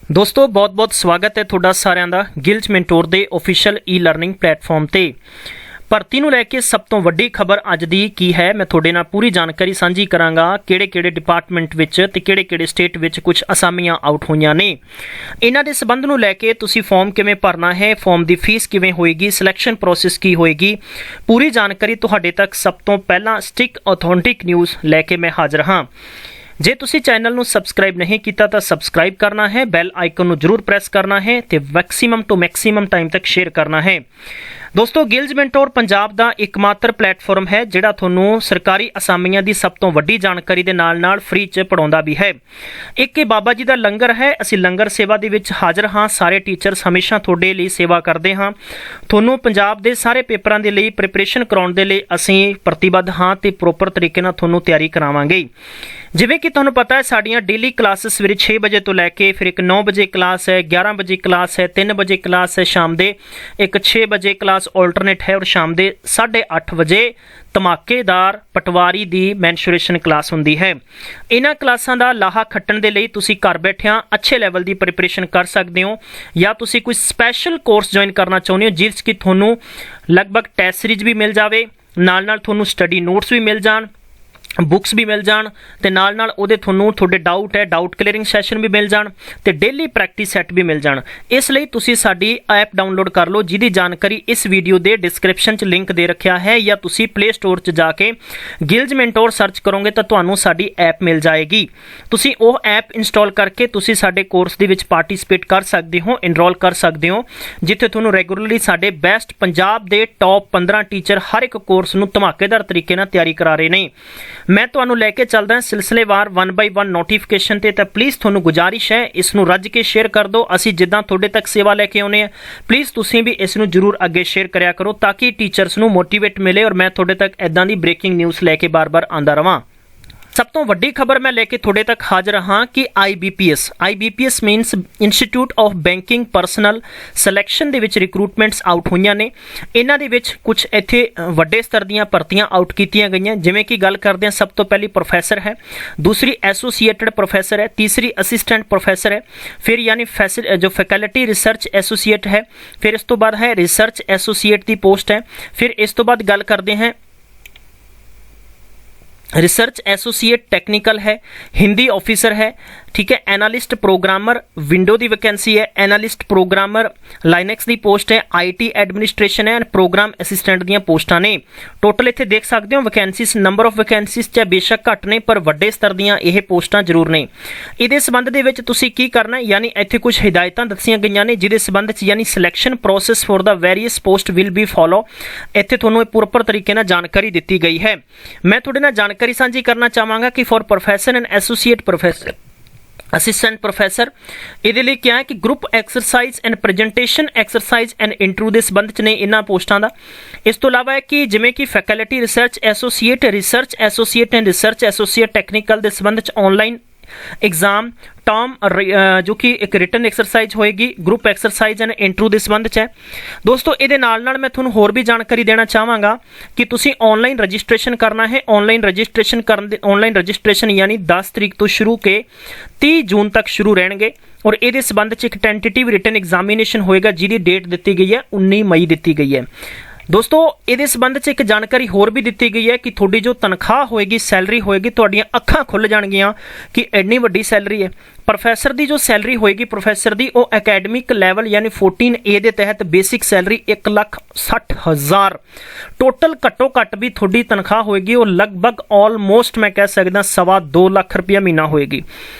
दोस्तों बहुत बहुत स्वागत है तुहाडा सारिਆਂ ਦਾ ਗਿਲਜ ਮੈਂਟੋਰ ਦੇ ऑफिशियल ई लर्निंग प्लेटफॉर्म ਤੇ ਭਰਤੀ ਨੂੰ ਲੈ ਕੇ ਸਭ ਤੋਂ ਵੱਡੀ ਖਬਰ ਅੱਜ ਦੀ ਕੀ ਹੈ ਮੈਂ ਤੁਹਾਡੇ ਨਾਲ ਪੂਰੀ ਜਾਣਕਾਰੀ ਸਾਂਝੀ ਕਰਾਂਗਾ ਕਿਹੜੇ ਡਿਪਾਰਟਮੈਂਟ ਵਿੱਚ ਤੇ ਕਿਹੜੇ ਸਟੇਟ ਵਿੱਚ ਕੁਝ ਅਸਾਮੀਆਂ ਆਊਟ ਹੋਈਆਂ ਨੇ ਇਹਨਾਂ ਦੇ ਸਬੰਧ ਨੂੰ ਲੈ ਕੇ ਤੁਸੀਂ ਫਾਰਮ ਕਿਵੇਂ ਭਰਨਾ ਹੈ ਫਾਰਮ ਦੀ ਫੀਸ ਕਿਵੇਂ ਹੋਏਗੀ ਸਿਲੈਕਸ਼ਨ ਪ੍ਰੋਸੈਸ ਕੀ ਹੋਏਗੀ ਪੂਰੀ ਜਾਣਕਾਰੀ ਤੁਹਾਡੇ ਤੱਕ ਸਭ ਤੋਂ ਪਹਿਲਾਂ ਸਟਿਕ ਆਥੈਂਟਿਕ ਨਿਊਜ਼ ਲੈ ਕੇ ਮੈਂ ਹਾਜ਼ਰ ਹਾਂ ਜੇ ਤੁਸੀਂ ਚੈਨਲ ਨੂੰ ਸਬਸਕ੍ਰਾਈਬ नहीं ਕੀਤਾ ਤਾਂ ਸਬਸਕ੍ਰਾਈਬ ਕਰਨਾ ਹੈ ਬੈਲ ਆਈਕਨ ਨੂੰ ਜ਼ਰੂਰ ਪ੍ਰੈਸ ਕਰਨਾ ਹੈ ਤੇ ਮੈਕਸਿਮਮ ਟੂ ਮੈਕਸਿਮਮ ਟਾਈਮ ਤੱਕ ਸ਼ੇਅਰ ਕਰਨਾ ਹੈ दोस्तों ਗਿਲਜ ਮੈਂਟੋਰ ਪੰਜਾਬ ਦਾ ਇੱਕਮਾਤਰ ਪਲੇਟਫਾਰਮ ਹੈ ਜਿਹੜਾ ਤੁਹਾਨੂੰ ਸਰਕਾਰੀ ਅਸਾਮੀਆਂ ਦੀ ਸਭ ਤੋਂ ਵੱਡੀ ਜਾਣਕਾਰੀ ਦੇ ਨਾਲ ਫ੍ਰੀ 'ਚ ਪੜਾਉਂਦਾ ਵੀ ਹੈ ਇੱਕ ਇਹ ਬਾਬਾ ਜੀ ਦਾ ਲੰਗਰ ਹੈ ਅਸੀਂ ਲੰਗਰ ਸੇਵਾ ਦੇ ਵਿੱਚ ਹਾਜ਼ਰ ਹਾਂ ਸਾਰੇ ਟੀਚਰਸ ਹਮੇਸ਼ਾ ਤੁਹਾਡੇ ਲਈ ਸੇਵਾ ਕਰਦੇ ਹਾਂ ਤੁਹਾਨੂੰ ਪੰਜਾਬ ਦੇ ਸਾਰੇ ਪੇਪਰਾਂ ਦੇ ਲਈ ਪ੍ਰੀਪਰੇਸ਼ਨ ਕਰਾਉਣ ਦੇ ਲਈ ਅਸੀਂ ਪ੍ਰਤੀਬੱਧ ਹਾਂ ਤੇ ਪ੍ਰੋਪਰ ਤਰੀਕੇ ਨਾਲ ਤੁਹਾਨੂੰ ਤਿਆਰੀ ਕਰਾਵਾਂਗੇ ਜਿਵੇਂ ਕਿ ਤੁਹਾਨੂੰ ਪਤਾ ਹੈ ਸਾਡੀਆਂ ਡੇਲੀ ਕਲਾਸਿਸ ਸਵੇਰੇ 6 ਵਜੇ ਤੋਂ ਲੈ ਕੇ ਫਿਰ ਇੱਕ 9 ਵਜੇ ਕਲਾਸ ਹੈ 11 ਵਜੇ ਕਲਾਸ ਹੈ 3 ਵਜੇ ਕਲਾਸ ਹੈ ਸ਼ਾਮ ਦੇ ਇੱਕ 6 ਵਜੇ ਕਲਾਸ ਆਲਟਰਨੇਟ ਹੈ ਔਰ ਸ਼ਾਮ ਦੇ 8:30 ਵਜੇ ਧਮਾਕੇਦਾਰ ਪਟਵਾਰੀ ਦੀ ਮੈਂਸ਼ੂਰੇਸ਼ਨ ਕਲਾਸ ਹੁੰਦੀ ਹੈ ਇਹਨਾਂ ਕਲਾਸਾਂ ਦਾ ਲਾਹਾ ਖੱਟਣ ਦੇ ਲਈ ਤੁਸੀਂ ਘਰ ਬੈਠਿਆਂ ਅੱਛੇ ਲੈਵਲ ਦੀ ਪ੍ਰੀਪਰੇਸ਼ਨ ਕਰ ਸਕਦੇ ਹੋ ਜਾਂ ਤੁਸੀਂ ਕੋਈ ਸਪੈਸ਼ਲ ਕੋਰਸ ਜੁਆਇਨ ਕਰਨਾ ਚਾਹੁੰਦੇ ਹੋ ਜਿਸ ਕਿ ਤੁਹਾਨੂੰ ਲਗਭਗ ਟੈਸਟ ਸੀਰੀਜ਼ ਵੀ ਮਿਲ ਜਾਵੇ ਨਾਲ ਤੁਹਾਨੂੰ ਸਟੱਡੀ ਨੋਟਸ ਵੀ ਮਿਲ ਜਾਣ बुक्स भी मिल जान ते नाल ਉਹਦੇ ਤੁਹਾਨੂੰ ਤੁਹਾਡੇ ਡਾਊਟ ਹੈ ਡਾਊਟ ਕਲੀਅਰਿੰਗ ਸੈਸ਼ਨ ਵੀ ਮਿਲ ਜਾਣ ਤੇ ਡੇਲੀ ਪ੍ਰੈਕਟਿਸ ਸੈੱਟ ਵੀ ਮਿਲ ਜਾਣ ਇਸ ਲਈ ਤੁਸੀਂ ਸਾਡੀ ਐਪ ਡਾਊਨਲੋਡ ਕਰ ਲਓ ਜਿਹਦੀ ਜਾਣਕਾਰੀ ਇਸ ਵੀਡੀਓ ਦੇ ਡਿਸਕ੍ਰਿਪਸ਼ਨ 'ਚ ਲਿੰਕ ਦੇ ਰੱਖਿਆ ਹੈ ਜਾਂ ਤੁਸੀਂ ਪਲੇ ਸਟੋਰ 'ਚ ਜਾ ਕੇ ਗਿਲਜ ਮੈਂਟੋਰ ਸਰਚ ਕਰੋਗੇ ਤਾਂ ਤੁਹਾਨੂੰ ਸਾਡੀ ਐਪ ਮਿਲ ਜਾਏਗੀ ਤੁਸੀਂ ਉਹ ਐਪ ਇੰਸਟਾਲ ਕਰਕੇ ਤੁਸੀਂ ਸਾਡੇ ਕੋਰਸ ਦੇ ਵਿੱਚ ਪਾਰਟਿਸਿਪੇਟ ਕਰ ਸਕਦੇ ਹੋ ਇਨਰੋਲ ਕਰ ਸਕਦੇ ਹੋ ਜਿੱਥੇ ਤੁਹਾਨੂੰ ਰੈਗੂਲਰਲੀ ਸਾਡੇ ਬੈਸਟ ਪੰਜਾਬ ਦੇ ਟੌਪ 15 ਟੀਚਰ ਹਰ ਇੱਕ ਕੋਰਸ ਨੂੰ ਧਮਾਕੇਦਾਰ ਤਰੀਕੇ ਨਾਲ ਤਿਆਰੀ ਕਰਾ ਰਹੇ ਨੇ मैं ਤੁਹਾਨੂੰ ਲੈ ਕੇ ਚੱਲਦਾ ਸਿਲਸਿਲੇਵਾਰ 1 ਬਾਈ 1 ਨੋਟੀਫਿਕੇਸ਼ਨ ਤੇ ਤਾਂ ਪਲੀਜ਼ ਤੁਹਾਨੂੰ ਗੁਜ਼ਾਰਿਸ਼ ਹੈ ਇਸ ਨੂੰ ਰੱਜ ਕੇ ਸ਼ੇਅਰ ਕਰ ਦਿਓ ਅਸੀਂ ਜਿੱਦਾਂ ਤੁਹਾਡੇ ਤੱਕ ਸੇਵਾ ਲੈ ਕੇ ਆਉਨੇ ਆ ਪਲੀਜ਼ ਤੁਸੀਂ ਵੀ ਇਸ ਨੂੰ ਜ਼ਰੂਰ ਅੱਗੇ ਸ਼ੇਅਰ ਕਰਿਆ ਕਰੋ ਤਾਂ ਕਿ ਟੀਚਰਸ ਨੂੰ ਮੋਟੀਵੇਟ ਮਿਲੇ ਔਰ ਮੈਂ ਤੁਹਾਡੇ ਤੱਕ ਇਦਾਂ ਦੀ ਬ੍ਰੇਕਿੰਗ ਨਿਊਜ਼ ਲੈ ਕੇ ਬਾਰ-ਬਾਰ ਆਂਦਾ ਰਵਾਂ सब तो वड्डी खबर मैं लेके थोड़े तक हाजिर हाँ कि IBPS मीनस institute of banking personal selection they which recruitments out हुई ने इन्हां दे विच कुछ इत्थे वड्डे स्तर दीयां भर्तियां आउट कीतियां गईयां जिवें कि गल करदे हां सब तो पहली प्रोफैसर है दूसरी एसोसीएटेड प्रोफैसर है तीसरी असिस्टेंट प्रोफैसर है फिर यानी जो फैकल्टी रिसर्च एसोसीएट है फिर इस तो बाद है रिसर्च एसोसीएट की पोस्ट है फिर इस तो बाद गल करते हैं रिसर्च एसोसीएट टेक्निकल है हिंदी ऑफिसर है ठीक है एनालिस्ट प्रोग्रामर विंडो की वैकेंसी है एनालिस्ट प्रोग्रामर लाइनक्स की पोस्ट है IT एडमिनिस्ट्रेशन है प्रोग्राम असिस्टेंट दी पोस्टां ने टोटल इत्थे देख सकते हो वैकेंसीज नंबर ऑफ वैकेंसीज चाहे बेशक घट ने पर वड्डे स्तर दीयां यह पोस्टां जरूर ने इहदे संबंध दे विच तुसीं की करना यानी इत्थे कुछ हिदायतां दस्सियां गईयां ने जिहदे संबंध च यानी selection process for the various post will be follow इत्थे तुहानूं प्रॉपर तरीके नाल जानकारी दित्ती गई है मैं तुहाडे नाल जानकारी साझी करना चाहांगा कि for professor and associate professor assistant professor ये लिए क्या है कि group exercise and presentation exercise and interview के संबंध च ने इन्हां पोस्टां दा इस तो इलावा है कि जिवें कि faculty research associate and research associate technical के संबंध च ऑनलाइन एग्जाम टर्म जो कि एक रिटन एक्सरसाइज होएगी ग्रुप एक्सरसाइज एंड इंटरव्यू के संबंध च है दोस्तों ये मैं थोड़ा होर भी जानकारी देना चाहांगा कि तुसी ऑनलाइन रजिस्ट्रेशन करना है ऑनलाइन रजिस्ट्रेशन यानी 10 तरीक तो शुरू के 30 जून तक शुरू रहेंगे और ये संबंध च एक टेंटेटिव रिटन एग्जामिनेशन होएगा जिहदी डेट दी गई है 19 मई दी गई है दोस्तों ये संबंध च एक जानकारी होर भी दी गई है कि थोड़ी जो तनख्वाह होएगी सैलरी होएगी तुहाडियां अखां खुल जाणगियां कि एड्डी वड्डी सैलरी है प्रोफैसर की जो सैलरी होएगी प्रोफैसर की वो अकैडमिक लैवल यानी 14A के तहत बेसिक सैलरी 1,60,000 टोटल घट्टो घट्ट भी थोड़ी तनख्वाह होएगी और लगभग ऑलमोस्ट मैं कह सकदा 2.25 लाख रुपया महीना होएगी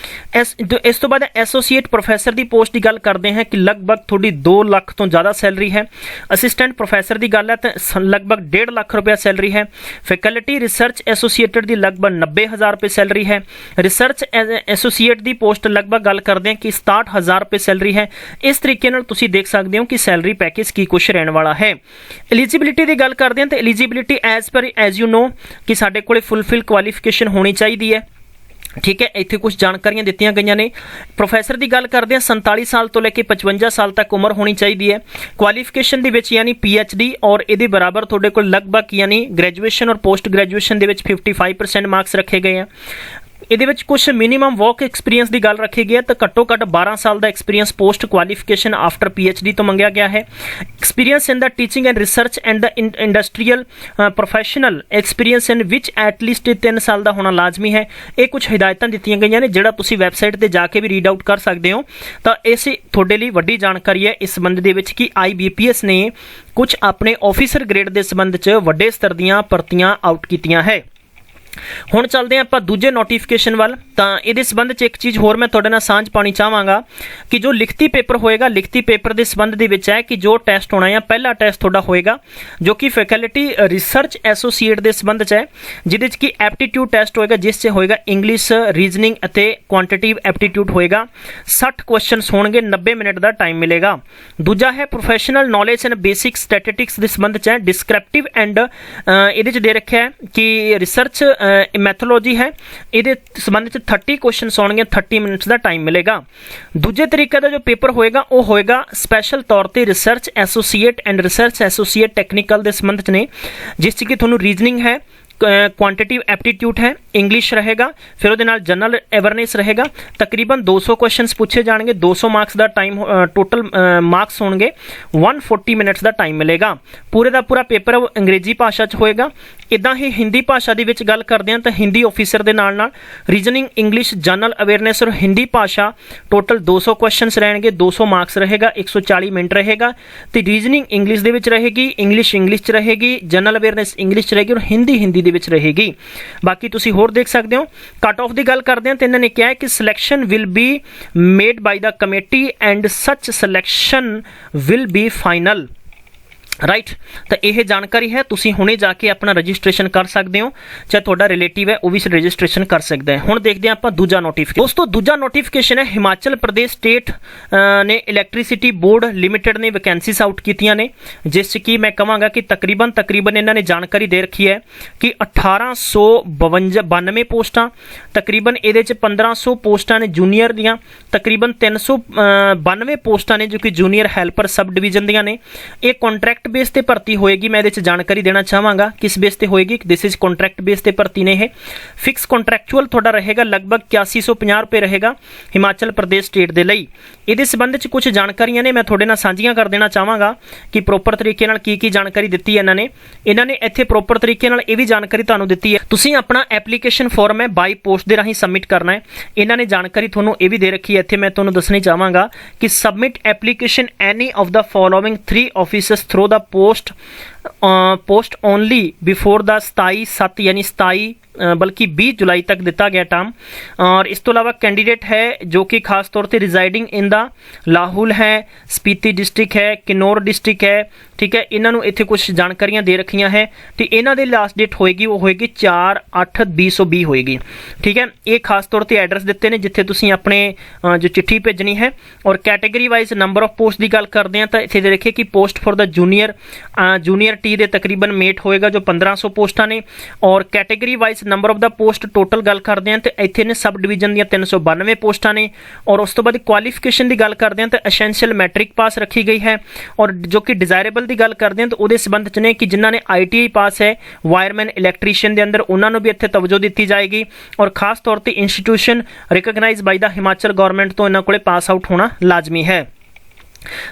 इस तो बाद एसोसीएट प्रोफैसर की पोस्ट की गल करते हैं कि लगभग थोड़ी 2 लाख तो ज़्यादा सैलरी है असिस्टेंट प्रोफैसर की गल है तो लगभग 1.5 लाख रुपया सैलरी है फैकल्टी रिसर्च एसोसीएटेड की लगभग 90,000 रुपये सैलरी है रिसर्च एसोसीएट की पोस्ट लगभग गल करते हैं कि 67,000 रुपये सैलरी है इस तरीके नाल तुसीं देख सकते हो कि सैलरी पैकेज की कुछ रहने वाला है एलिजिबिलिटी की गल करते हैं तो एलिजिबिलिटी एज यू नो कि साडे कोले फुलफिल क्वालिफिकेशन होनी चाहिए है ठीक है इत्थे कुछ जानकारियां दित्तियां गईयां ने प्रोफैसर की गल करते हैं 47 साल तो लेके 55 साल तक उम्र होनी चाहिए है क्वालिफिकेशन दे विच यानी PhD और ये बराबर थोड़े को लगभग यानी ग्रैजुएशन और पोस्ट ग्रैजुएशन दे विच 55% मार्क्स रखे गए हैं ਇਹਦੇ ਵਿੱਚ ਕੁਝ ਮਿਨੀਮਮ ਵਰਕ ਐਕਸਪੀਰੀਅੰਸ ਦੀ ਗੱਲ ਰੱਖੀ ਗਈ ਹੈ ਤਾਂ ਘੱਟੋ ਘੱਟ 12 ਸਾਲ ਦਾ experience post qualification after PhD ਤੋਂ ਮੰਗਿਆ ਗਿਆ ਹੈ। Experience in the teaching and research and the industrial professional experience in ਵਿਚ ਐਟ ਲੀਸਟ 3 ਸਾਲ ਦਾ ਹੋਣਾ ਲਾਜ਼ਮੀ ਹੈ। ਇਹ ਕੁਝ ਹਿਦਾਇਤਾਂ ਦਿੱਤੀਆਂ ਗਈਆਂ ਨੇ ਜਿਹੜਾ ਤੁਸੀਂ ਵੈਬਸਾਈਟ ਤੇ ਜਾ ਕੇ ਵੀ ਰੀਡ ਆਊਟ ਕਰ ਸਕਦੇ ਹੋ। ਤਾਂ ਇਸ ਤੁਹਾਡੇ ਲਈ ਵੱਡੀ ਜਾਣਕਾਰੀ ਹੈ ਇਸ ਸੰਬੰਧ ਦੇ ਵਿੱਚ ਕਿ IBPS ਨੇ ਕੁਝ ਆਪਣੇ ਆਫੀਸਰ ਗ੍ਰੇਡ ਦੇ ਸੰਬੰਧ 'ਚ ਵੱਡੇ ਸਤਰ ਦੀਆਂ ਭਰਤੀਆਂ ਆਊਟ ਕੀਤੀਆਂ ਹੈ। ਹੁਣ ਚੱਲਦੇ ਆਪਾਂ ਦੂਜੇ ਨੋਟੀਫਿਕੇਸ਼ਨ ਵੱਲ। ਤਾਂ ਇਹਦੇ ਸੰਬੰਧ 'ਚ ਇੱਕ ਚੀਜ਼ ਹੋਰ ਮੈਂ ਤੁਹਾਡੇ ਨਾਲ ਸਾਂਝ ਪਾਉਣੀ ਚਾਹਾਂਗਾ ਕਿ ਜੋ ਲਿਖਤੀ ਪੇਪਰ ਹੋਏਗਾ, ਲਿਖਤੀ ਪੇਪਰ ਦੇ ਸੰਬੰਧ ਦੇ ਵਿੱਚ ਹੈ ਕਿ ਜੋ ਟੈਸਟ ਹੋਣਾ ਹੈ, ਪਹਿਲਾ ਟੈਸਟ ਤੁਹਾਡਾ ਹੋਏਗਾ ਜੋ ਕਿ ਫੈਕਲਟੀ ਰਿਸਰਚ ਐਸੋਸੀਏਟ ਦੇ ਸੰਬੰਧ 'ਚ ਹੈ, ਜਿਹਦੇ 'ਚ ਕਿ ਐਪਟੀਟਿਊਡ ਟੈਸਟ ਹੋਏਗਾ, ਜਿਸ 'ਚ ਹੋਏਗਾ ਇੰਗਲਿਸ਼, ਰੀਜ਼ਨਿੰਗ ਅਤੇ ਕੁਆਂਟੀਟਿਵ ਐਪਟੀਟਿਊਡ ਹੋਏਗਾ। 60 ਕੁਐਸਚਨਸ ਹੋਣਗੇ, 90 ਮਿੰਟ ਦਾ ਟਾਈਮ ਮਿਲੇਗਾ। ਦੂਜਾ ਹੈ professional knowledge and basic statistics ਦੇ ਸੰਬੰਧ 'ਚ ਹੈ, ਡਿਸਕ੍ਰਿਪਟਿਵ ਐਂਡ ਇਹਦੇ 'ਚ ਦੇ ਰੱਖਿਆ ਹੈ ਕਿ ਰਿਸਰਚ ਮੈਥੋਲੋਜੀ ਹੈ, ਇਹਦੇ ਸੰਬੰਧ 'ਚ 30 ਕੁਐਸਚਨਸ ਹੋਣਗੇ, 30 ਮਿੰਟਸ ਦਾ ਟਾਈਮ ਮਿਲੇਗਾ। ਦੂਜੇ ਤਰੀਕੇ ਦਾ ਜੋ ਪੇਪਰ ਹੋਏਗਾ ਉਹ ਹੋਏਗਾ ਸਪੈਸ਼ਲ ਤੌਰ ਤੇ research associate and research associate technical ਦੇ ਸੰਬੰਧ 'ਚ ਨੇ, ਜਿਸ 'ਚ ਕਿ ਤੁਹਾਨੂੰ ਰੀਜ਼ਨਿੰਗ ਹੈ, ਕੁਆਂਟੀਟਿਵ ਐਪਟੀਟਿਊਡ ਹੈ, ਇੰਗਲਿਸ਼ रहेगा, फिर ਉਹਦੇ ਨਾਲ ਜਨਰਲ ਅਵੇਅਰਨੈਸ रहेगा। ਤਕਰੀਬਨ 200 ਕੁਐਸਚਨਸ ਪੁੱਛੇ ਜਾਣਗੇ, 200 ਮਾਰਕਸ ਦਾ ਟਾਈਮ ਟੋਟਲ ਮਾਰਕਸ ਹੋਣਗੇ, 140 ਮਿੰਟਸ ਦਾ ਟਾਈਮ ਮਿਲੇਗਾ। ਪੂਰੇ ਦਾ ਪੂਰਾ ਪੇਪਰ ਅੰਗਰੇਜ਼ੀ ਭਾਸ਼ਾ 'ਚ ਹੋਏਗਾ। ਇੱਦਾਂ ਹੀ ਹਿੰਦੀ ਭਾਸ਼ਾ ਦੇ ਵਿੱਚ ਗੱਲ ਕਰਦੇ ਹਾਂ ਤਾਂ ਹਿੰਦੀ ਆਫੀਸਰ ਦੇ ਨਾਲ ਨਾਲ ਰੀਜ਼ਨਿੰਗ, ਇੰਗਲਿਸ਼, ਜਨਰਲ ਅਵੇਅਰਨੈਸ ਔਰ ਹਿੰਦੀ ਭਾਸ਼ਾ ਟੋਟਲ 200 ਕੁਐਸਚਨਸ ਰਹਿਣਗੇ, 200 ਮਾਰਕਸ रहेगा, 140 ਮਿੰਟ रहेगा। ਤੇ ਰੀਜ਼ਨਿੰਗ ਇੰਗਲਿਸ਼ ਦੇ ਵਿੱਚ ਰਹੇਗੀ, ਇੰਗਲਿਸ਼ 'ਚ ਰਹੇਗੀ, ਜਨਰਲ ਅਵੇਅਰਨੈਸ ਇੰਗਲਿਸ਼ 'ਚ ਰਹੇਗੀ ਔਰ ਹਿੰਦੀ ਦੇ ਵਿੱਚ ਰਹੇਗੀ। ਬਾਕੀ ਤੁਸੀਂ ਹੋਰ ਦੇਖ ਸਕਦੇ ਹੋ। ਕੱਟ ਆਫ ਦੀ ਗੱਲ ਕਰਦੇ ਹਾਂ ਤਾਂ ਇਹਨਾਂ ਨੇ ਕਿਹਾ ਹੈ ਕਿ selection will be made by the committee and such selection will be final. Right, ਤਾਂ ਇਹ ਜਾਣਕਾਰੀ ਹੈ। ਤੁਸੀਂ ਹੁਣੇ ਜਾ ਕੇ ਆਪਣਾ ਰਜਿਸਟ੍ਰੇਸ਼ਨ ਕਰ ਸਕਦੇ ਹੋ, ਚਾਹੇ ਤੁਹਾਡਾ ਰਿਲੇਟਿਵ ਹੈ ਉਹ ਵੀ ਰਜਿਸਟ੍ਰੇਸ਼ਨ ਕਰ ਸਕਦਾ ਹੈ। ਹੁਣ ਦੇਖਦੇ ਹਾਂ ਆਪਾਂ ਦੂਜਾ ਨੋਟੀਫਿਕੇਸ਼ਨ। ਦੋਸਤੋ ਦੂਜਾ ਨੋਟੀਫਿਕੇਸ਼ਨ ਹੈ ਹਿਮਾਚਲ ਪ੍ਰਦੇਸ਼ ਸਟੇਟ ਨੇ ਇਲੈਕਟ੍ਰਿਸਿਟੀ ਬੋਰਡ ਲਿਮਿਟਡ ਨੇ ਵੈਕੈਂਸੀਜ਼ ਆਊਟ ਕੀਤੀਆਂ ਨੇ, ਜਿਸ 'ਚ ਕਿ ਮੈਂ ਕਹਾਂਗਾ ਕਿ ਤਕਰੀਬਨ ਇਹਨਾਂ ਨੇ ਜਾਣਕਾਰੀ ਦੇ ਰੱਖੀ ਹੈ ਕਿ 1892 ਪੋਸਟਾਂ, ਤਕਰੀਬਨ ਇਹਦੇ 'ਚ 1500 ਪੋਸਟਾਂ ਨੇ ਜੂਨੀਅਰ ਦੀਆਂ, ਤਕਰੀਬਨ 392 ਪੋਸਟਾਂ ਨੇ ਜੋ ਕਿ ਜੂਨੀਅਰ ਹੈਲਪਰ ਸਬ ਡਿਵੀਜ਼ਨ ਦੀਆਂ ਨੇ। ਇਹ ਕੰਟਰੈਕਟ बेस ਤੇ ਭਰਤੀ ਹੋਏਗੀ। ਮੈਂ ਇਹਦੇ ਚ ਜਾਣਕਾਰੀ ਦੇਣਾ ਚਾਹਾਂਗਾ ਕਿਸ ਬੇਸ ਤੇ ਹੋਏਗੀ। ਦਿਸ ਇਜ਼ ਕੰਟਰੈਕਟ ਬੇਸ ਤੇ ਭਰਤੀ ਨੇ। ਇਹ ਫਿਕਸ ਕੰਟਰੈਕਚੁਅਲ ਤੁਹਾਡਾ ਰਹੇਗਾ, ਲਗਭਗ 8150 ਰੁਪਏ ਰਹੇਗਾ ਹਿਮਾਚਲ ਪ੍ਰਦੇਸ਼ ਸਟੇਟ ਦੇ ਲਈ। ਇਹਦੇ ਸੰਬੰਧ ਚ ਕੁਝ ਜਾਣਕਾਰੀਆਂ ਨੇ ਮੈਂ ਤੁਹਾਡੇ ਨਾਲ ਸਾਂਝੀਆਂ ਕਰ ਦੇਣਾ ਚਾਹਾਂਗਾ ਕਿ ਪ੍ਰੋਪਰ ਤਰੀਕੇ ਨਾਲ ਕੀ ਜਾਣਕਾਰੀ ਦਿੱਤੀ ਹੈ ਇਹਨਾਂ ਨੇ ਇੱਥੇ ਪ੍ਰੋਪਰ ਤਰੀਕੇ ਨਾਲ ਇਹ ਵੀ ਜਾਣਕਾਰੀ ਤੁਹਾਨੂੰ ਦਿੱਤੀ ਹੈ। ਤੁਸੀਂ ਆਪਣਾ ਐਪਲੀਕੇਸ਼ਨ ਫਾਰਮ ਹੈ ਬਾਈ ਪੋਸਟ ਦੇ ਰਾਹੀਂ ਸਬਮਿਟ ਕਰਨਾ ਹੈ। ਇਹਨਾਂ ਨੇ ਜਾਣਕਾਰੀ ਤੁਹਾਨੂੰ ਇਹ ਵੀ ਦੇ ਰੱਖੀ ਹੈ, ਇੱਥੇ ਮੈਂ ਤੁਹਾਨੂੰ ਦੱਸਣੀ ਚਾਹਾਂਗਾ ਕਿ submit application any of the following 3 officers through the post only before the 27/7 यानी 27 बल्कि 20 जुलाई तक दिता गया टर्म। और इस तो अलावा कैंडीडेट है जो कि खास तौर पर रिजाइडिंग इन द लाहौल है, स्पीति डिस्ट्रिक्ट है, किन्नौर डिस्ट्रिक्ट है, ठीक है। इन्होंने इत्थे कुछ जानकारियां दे रखियां है तो इन्हों की लास्ट डेट होएगी वो होएगी 4/8/2020 होएगी, ठीक है। ये खास तौर पर एड्रैस दिते हैं जिथे तुसीं अपने जो चिट्ठी भेजनी है। और category wise number of post की गल करते हैं तो इत्थे दे रखे कि post for the junior T दे तकरीबन मेट होएगा जो 1500 पोस्टां ने। और category wise number of the post total गल करते हैं तो इत्थे ने सब डिवीजन दी 392 पोस्टां ने। और उस तो बाद क्वालिफिकेशन की गल करते हैं तो एसेंशियल मैट्रिक पास रखी गई है। और जो कि डिजायरेबल की गल करते हैं तो वो संबंध च ने कि जिन्हों ने ITI पास है वायरमैन इलैक्ट्रीशियन के अंदर उन्होंने भी इत्थे तवज्जो दी जाएगी। और खास तौर पर institution recognise by the Himachal government तो इन्हों को पास आउट होना लाजमी है।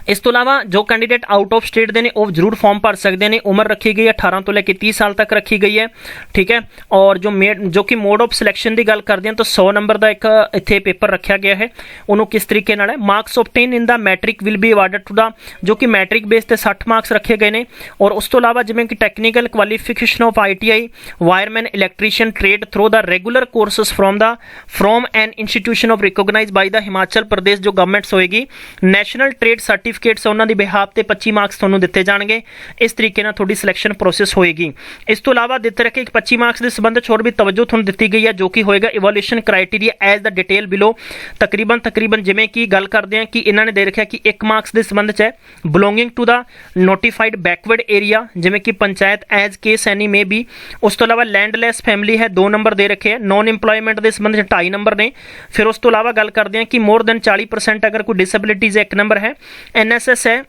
इस तो अलावा जो कैंडीडेट आउट ऑफ स्टेट दे ने वो जरूर फॉर्म भर सकते हैं। उम्र रखी गई है 18 तो लेकर 30 साल तक रखी गई है, ठीक है। और जो कि मोड ऑफ सिलेक्शन की गल करते हैं तो 100 नंबर का एक इत्थे पेपर रखा गया है। उन्होंने किस तरीके नाल है marks obtain in the matric will be awarded to the जो कि मैट्रिक बेस ते 60 मार्क्स रखे गए हैं। और उस तो अलावा जिवें कि technical qualification of ITI wireman electrician trade through the regular courses from an institution of recognise by the Himachal Pradesh जो गवर्नमेंट्स होएगी। नैशनल ट्रेड सर्टिफिकेट्स उन्होंने दी बिहाफ ते 25 मार्क्स तुहानूं दिते जाणगे। इस तरीके नाल थोड़ी सिलेक्शन प्रोसेस होएगी। इस तो अलावा दिते रखे 25 मार्क्स के संबंध होर भी तवज्जो तुहानूं दित्ती गई है जो कि होएगा evolution criteria as the detail below. तकरीबन जिवें कि गल करते हैं कि इन्होंने दे रखा कि 1 मार्क्स के संबंध च है belonging to the notified backward area जिवें कि पंचायत एज केस एनी में भी। उस तो अलावा लैंडलैस फैमिली है 2 नंबर दे रखे हैं। नॉन इंप्लॉयमेंट के संबंध 2.5 नंबर ने। फिर उस तो अलावा गल करते हैं कि मोर दैन 40% अगर कोई डिसेबिलिटीज 1 नंबर है। NSS है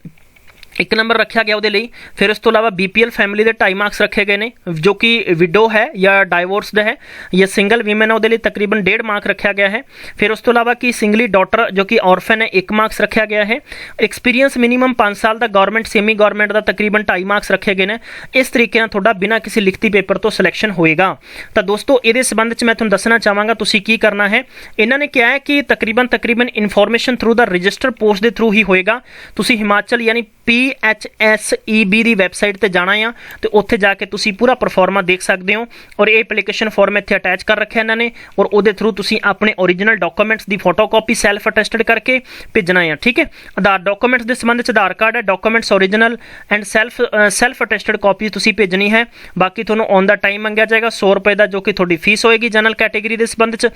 एक नंबर रखा गया ਉਹਦੇ ਲਈ। फिर उस तो इलावा BPL फैमिली के 2.5 मार्क्स रखे गए ने, जो कि विडो है या डाइवोर्सड है या सिंगल वीमेन है, ਉਹਦੇ तकरीबन 1.5 मार्क रखा गया है। फिर उस तो इलावा कि सिंगली डॉटर जो कि ऑर्फन है 1 मार्क्स रखा गया है। एक्सपीरियंस मिनीमम 5 साल का गवर्नमेंट सेमी गवर्नमेंट का तकरीबन 2.5 मार्क्स रखे गए हैं। इस तरीके ਨਾਲ ਤੁਹਾਡਾ बिना किसी लिखती पेपर तो सिलेक्शन होएगा। तो दोस्तों ਇਹਦੇ संबंध में मैं ਤੁਹਾਨੂੰ ਦੱਸਣਾ ਚਾਹਾਂਗਾ ਤੁਸੀਂ ਕੀ ਕਰਨਾ है। ਇਹਨਾਂ ने ਕਿਹਾ है कि तकरीबन information through the register post के थ्रू ही होएगा। ਤੁਸੀਂ हिमाचल यानी PHSEB ਦੀ ਵੈਬਸਾਈਟ ਤੇ ਜਾਣਾ ਆ ਤੇ ਉੱਥੇ ਜਾ ਕੇ ਤੁਸੀਂ ਪੂਰਾ ਪਰਫਾਰਮਾ ਦੇਖ ਸਕਦੇ ਹੋ। ਔਰ ਇਹ ਐਪਲੀਕੇਸ਼ਨ ਫਾਰਮ ਇੱਥੇ ਅਟੈਚ ਕਰ ਰੱਖਿਆ ਇਹਨਾਂ ਨੇ, ਔਰ ਉਹਦੇ ਥਰੂ ਤੁਸੀਂ ਆਪਣੇ ਓਰੀਜਨਲ ਡਾਕੂਮੈਂਟਸ ਦੀ ਫੋਟੋਕਾਪੀ ਸੈਲਫ ਅਟੈਸਟਡ ਕਰਕੇ ਭੇਜਣਾ ਆ। ਠੀਕ ਹੈ, ਆਧਾਰ ਡਾਕੂਮੈਂਟਸ ਦੇ ਸੰਬੰਧ ਚ ਆਧਾਰ ਕਾਰਡ ਹੈ, documents original and self attested copy ਤੁਸੀਂ ਭੇਜਣੀ ਹੈ। ਬਾਕੀ ਤੁਹਾਨੂੰ ਔਨ ਦਾ ਟਾਈਮ ਮੰਗਿਆ ਜਾਏਗਾ 100 ਰੁਪਏ ਦਾ, ਜੋ ਕਿ ਤੁਹਾਡੀ ਫੀਸ ਹੋਏਗੀ ਜਨਰਲ ਕੈਟੇਗਰੀ ਦੇ ਸੰਬੰਧ ਚ,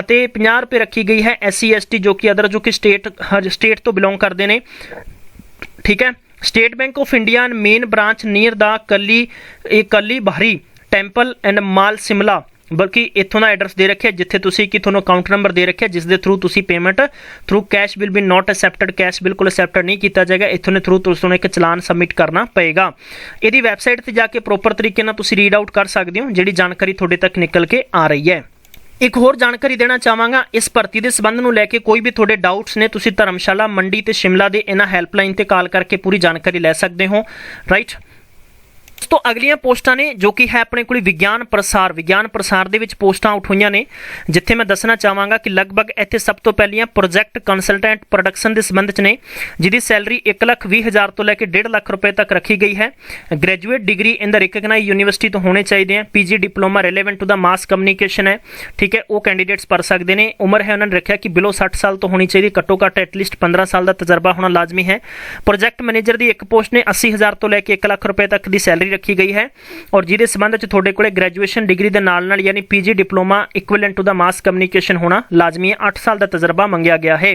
ਅਤੇ 50 ਰੁਪਏ ਰੱਖੀ ਗਈ ਹੈ SC ST ਜੋ ਕਿ ਅਦਰ ਜੋ ਕਿ ਸਟੇਟ ਤੋਂ ਬਿਲੋਂਗ ਕਰਦੇ ਨੇ। ठीक है, state bank of India main branch near the कली बहरी टैंपल एंड माल शिमला, बल्कि इत्थों का एड्रैस दे रखे जिथे तुसी कि तुहानू अकाउंट नंबर दे रखे जिस दे थ्रू तुसी payment through cash will be not accepted, cash बिल्कुल एक्सैप्टेड नहीं किया जाएगा। इत्थों के थ्रू तुहानू एक चलान सबमिट करना पएगा। इहदी वैबसाइट ते जाके प्रोपर तरीके नाल तुसी रीड आउट कर सकते हो जिहड़ी जानकारी तुहाडे तक निकल के आ रही है। एक होर जानकारी देना चाहांगा इस भर्ती के संबंध में लैके कोई भी थोड़े डाउट्स ने तुसी धर्मशाला मंडी ते शिमला के इन्हां हैल्पलाइन ते कॉल करके पूरी जानकारी लै सकते हो। राइट, तो अगलियां पोस्टां ने जो कि है अपने कोल विज्ञान प्रसार दे विच पोस्टां आउट होईयां ने, जिथे मैं दसना चाहांगा कि लगभग इत्थे सब तो पहलियां प्रोजैक्ट कंसलटेंट प्रोडक्शन के संबंध च ने, जिहदी सैलरी 1,20,000 तो लैके 1.5 लाख रुपए तक रखी गई है। Graduate degree in the recognise university तो होने चाहिए हैं। PG diploma relevant to the mass communication है। ठीक है, वो कैंडीडेट्स पढ़ सकते हैं। उम्र है उन्होंने रखा कि बिलो 60 साल तो होनी चाहिए, घट्टो घट्ट एटलीस्ट 15 साल का तजर्बा होना लाजमी है। प्रोजैक्ट मैनेजर की एक पोस्ट ने 80,000 तो लैके 1 लाख रुपए तक की सैलरी रखी गई है, और जिहदे संबंध च तुहाडे कोले ग्रेजुएशन डिग्री दे नाल यानी PG diploma equivalent to the mass communication होना लाजमी है। 8 साल का तजर्बा मंगया गया है।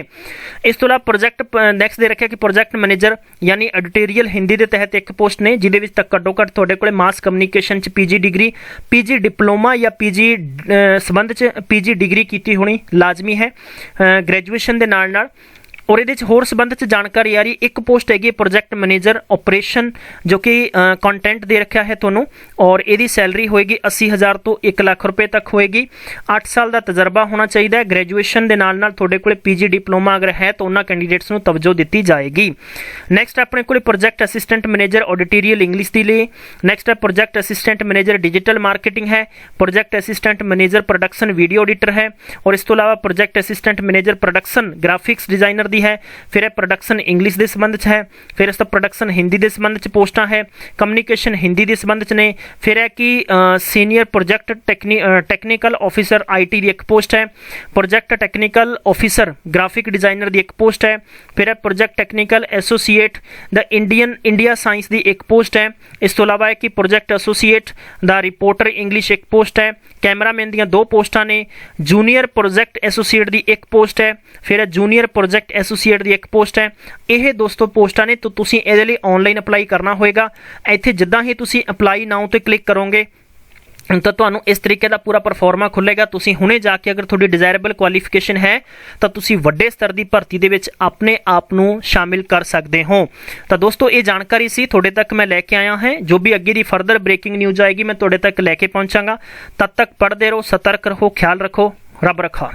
इस तो इलावा प्रोजैक्ट नैक्सट दे रखा कि प्रोजैक्ट मैनेजर यानी एडिटोरियल हिंदी के तहत एक पोस्ट ने, जिहदे विच तक घट्टो घट्ट तुहाडे कोले मास कम्युनिकेशन च PG डिग्री PG डिप्लोमा या PG संबंध च PG डिग्री की होनी लाजमी है ग्रेजुएशन के नाल। और ये होर संबंध च जानकारी आ रही, एक पोस्ट हैगी प्रोजैक्ट मैनेजर ऑपरेशन जो कि कंटेंट दे रखा है तुहानू, और यदी सैलरी होएगी 80,000 तो 1 लाख रुपए तक होएगी। 8 साल का तजर्बा होना चाहिए। ग्रेजुएशन के नाल तुहाडे कोले PG डिप्लोमा अगर है तो उन्होंने कैंडीडेट्स नू तवज्जो दी जाएगी। नैक्सट अपने कोले project assistant manager editorial English के लिए। नैक्सट है project assistant manager digital marketing है। Project assistant manager production video editor है, और इस तो इलावा project assistant manager production graphics designer है। फिर है प्रोडक्शन इंग्लिश के संबंध च है। फिर इस तो प्रोडक्शन हिंदी के संबंध च पोस्टां है। कम्युनिकेशन हिंदी के संबंध च ने। फिर है कि senior project technical officer IT की एक पोस्ट है। Project technical officer graphic designer की एक पोस्ट है। फिर है project technical associate the India science की एक पोस्ट है। इस तो इलावा है कि project associate the reporter English एक पोस्ट है। कैमरामैन दी 2 पोस्टां ने। जूनीयर प्रोजैक्ट एसोसीएट की एक पोस्ट है। फिर है जूनीयर प्रोजैक्ट एसोसीएट की एक पोस्ट है। यह दोस्तों पोस्टां ने, तो तुसीं इहदे लई ऑनलाइन अप्लाई करना होएगा। इत्थे जिद्दां ही तुसीं अप्लाई नाउ ते क्लिक करोगे तो तुहानू इस तरीके का पूरा परफॉर्मा खुलेगा। तुसीं हुणे जाके अगर थोड़ी डिजायरेबल क्वालिफिकेशन है तो तुसीं वड्डे स्तर की भर्ती दे विच अपने आप नू शामिल कर सकते हो। तो दोस्तों ये जानकारी सी थोड़े तक मैं लैके आया है। जो भी अगे की फर्दर ब्रेकिंग न्यूज़ आएगी मैं थोड़े तक लैके पहुँचांगा। तब तक पढ़ते रहो, सतर्क रहो, ख्याल रखो, रब रखा।